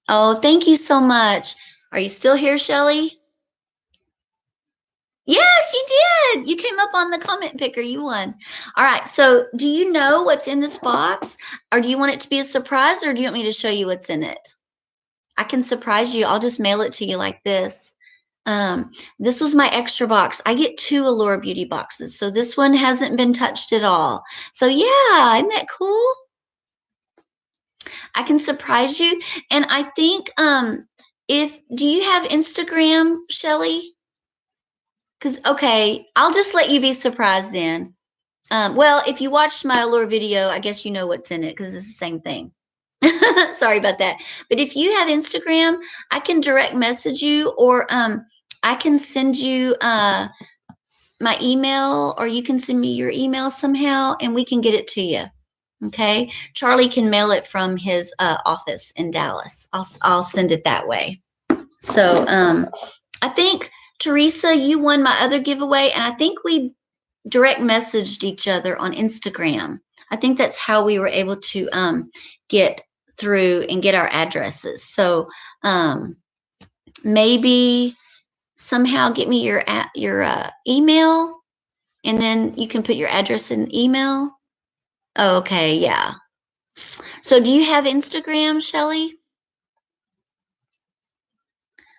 Oh, thank you so much. Are you still here, Shelly? Yes, you did. You came up on the comment picker. You won. All right. So, do you know what's in this box? Or do you want it to be a surprise, or do you want me to show you what's in it? I can surprise you. I'll just mail it to you like this. This was my extra box. I get 2 Allure Beauty boxes. So, this one hasn't been touched at all. So, yeah, isn't that cool? I can surprise you. And I think if do you have Instagram, Shelly? Because okay, I'll just let you be surprised then. Well, if you watched my Allure video, I guess you know what's in it because it's the same thing. Sorry about that. But if you have Instagram, I can direct message you, or I can send you my email, or you can send me your email somehow, and we can get it to you. Okay, Charlie can mail it from his office in Dallas. I'll send it that way. So I think Teresa, you won my other giveaway, and I think we direct messaged each other on Instagram. I think that's how we were able to get through and get our addresses. So maybe somehow get me your email, and then you can put your address in the email. Oh, okay, yeah. So do you have Instagram, Shelly?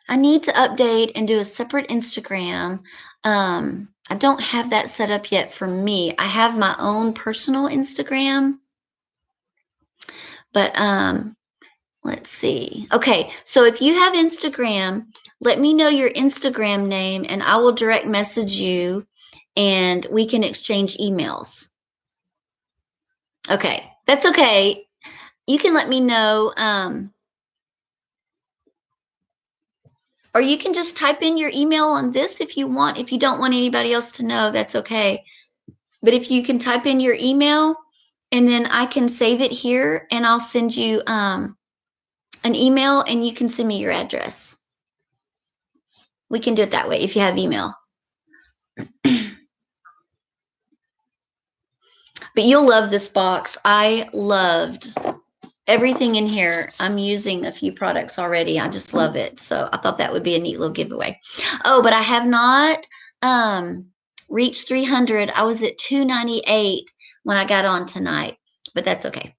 I need to update and do a separate Instagram. I don't have that set up yet for me. I have my own personal Instagram, but let's see. Okay, so if you have Instagram, let me know your Instagram name and I will direct message you and we can exchange emails. Okay, that's okay. You can let me know, or you can just type in your email on this if you want. If you don't want anybody else to know, that's okay. But if you can type in your email, and then I can save it here and I'll send you an email and you can send me your address. We can do it that way if you have email. But you'll love this box. I loved everything in here. I'm using a few products already. I just love it. So I thought that would be a neat little giveaway. Oh, but I have not reached 300. I was at 298 when I got on tonight, but that's okay.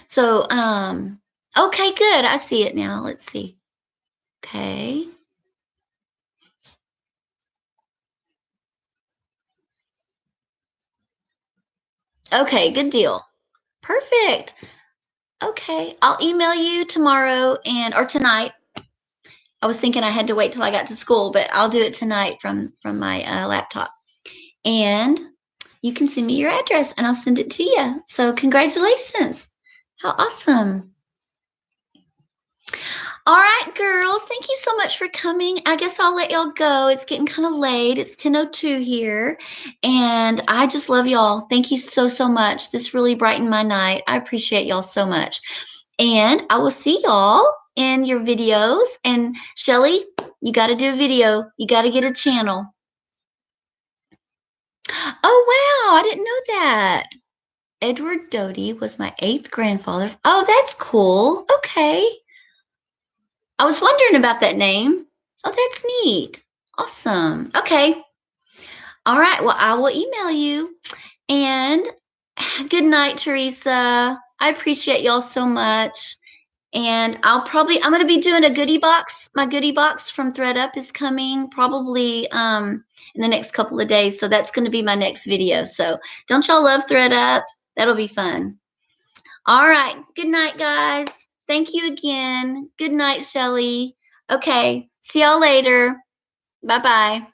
So, okay, good. I see it now. Let's see. Okay. Okay, good deal. Perfect. Okay, I'll email you tomorrow or tonight. I was thinking I had to wait till I got to school, but I'll do it tonight from my laptop. And you can send me your address and I'll send it to you. So congratulations. How awesome. All right, girls. Thank you so much for coming. I guess I'll let y'all go. It's getting kind of late. It's 10:02 here. And I just love y'all. Thank you so, so much. This really brightened my night. I appreciate y'all so much. And I will see y'all in your videos. And Shelly, you got to do a video. You got to get a channel. Oh, wow. I didn't know that. Edward Doty was my 8th grandfather. Oh, that's cool. Okay. I was wondering about that name. Oh, that's neat. Awesome. Okay. All right. Well, I will email you. And good night, Teresa. I appreciate y'all so much. And I'm going to be doing a goodie box. My goodie box from thredUP is coming probably in the next couple of days. So that's going to be my next video. So don't y'all love thredUP? That'll be fun. All right. Good night, guys. Thank you again. Good night, Shelly. Okay. See y'all later. Bye-bye.